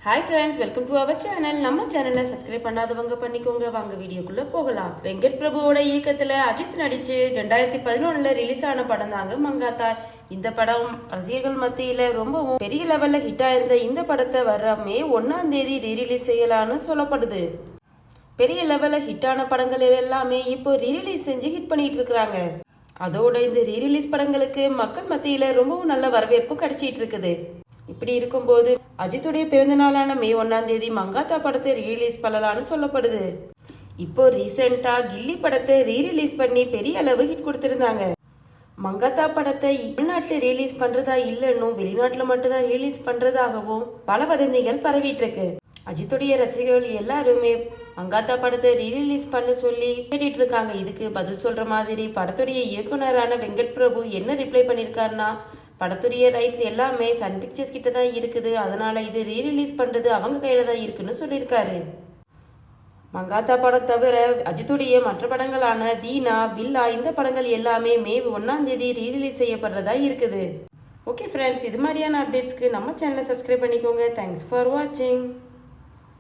Hi friends, welcome to our channel. நம்ம சேனலை subscribe பண்ணாதவங்க பண்ணிக்கோங்க. வாங்க வீடியோக்குள்ள போகலாம். வெங்கட் பிரபுவோட இயக்கத்துல அஜித் நடிச்சு 2011ல ரிலீஸ் ஆன படம் தாங்க மங்காத்தா. இந்த படம் ரசிகர்கள் மத்தியில ரொம்பவும் பெரிய லெவல்ல ஹிட் ஆயிருந்த இந்த படத்தை வர மே 1ஆம் தேதி ரீரிலீஸ் செய்யலான்னு சொல்லப்படுது. பெரிய லெவல்ல ஹிட்டான படங்கள் எல்லாமே இப்போ ரீரிலீஸ் செஞ்சு ஹிட் பண்ணிட்டு இருக்காங்க. அதோட இந்த ரீரிலீஸ் படங்களுக்கு மக்கள் மத்தியில ரொம்பவும் நல்ல வரவேற்பு கிடைச்சிட்டு இருக்குது. இப்படி இருக்கும்போது அஜித்துடைய பிறந்த நாளான மே 1ஆம் தேதி மங்காத்தா படத்தை ரீரிலீஸ் பண்ணலான்னு சொல்லப்படுது. இப்போ ரீசெண்டா கில்லி படத்தை ரீரிலீஸ் பண்ணி பெரிய அளவு ஹிட் கொடுத்திருந்தாங்க. மங்காத்தா படத்தை உள்நாட்டுல ரிலீஸ் பண்றதா இல்லன்னு வெளிநாட்டுல மட்டும்தான் ரிலீஸ் பண்றதாகவும் பல வதந்திகள் பரவிட்டு இருக்கு. அஜித்துடைய ரசிகர்கள் எல்லாருமே மங்காத்தா படத்தை ரீரிலீஸ் பண்ண சொல்லி கேட்டுட்டு இருக்காங்க. இதுக்கு பதில் சொல்ற மாதிரி படத்துடைய இயக்குனரான வெங்கட் பிரபு என்ன ரிப்ளை பண்ணிருக்காருன்னா, படத்துடைய ரைட்ஸ் எல்லாமே சன் பிக்சர்ஸ் கிட்ட தான் இருக்குது, அதனால இது ரீரிலீஸ் பண்றது அவங்க கையில தான் இருக்குன்னு சொல்லியிருக்காரு. மங்காத்தா படம் தவிர அஜித்துடைய மற்ற படங்களான தீனா, பில்லா இந்த படங்கள் எல்லாமே மே 1ஆம் தேதி ரீரிலீஸ் செய்யப்படுறதா இருக்குது. ஓகே ஃப்ரெண்ட்ஸ், இது மாதிரியான அப்டேட்ஸ்க்கு நம்ம சேனலை சப்ஸ்கிரைப் பண்ணிக்கோங்க. தேங்க்ஸ் ஃபார் வாட்சிங்.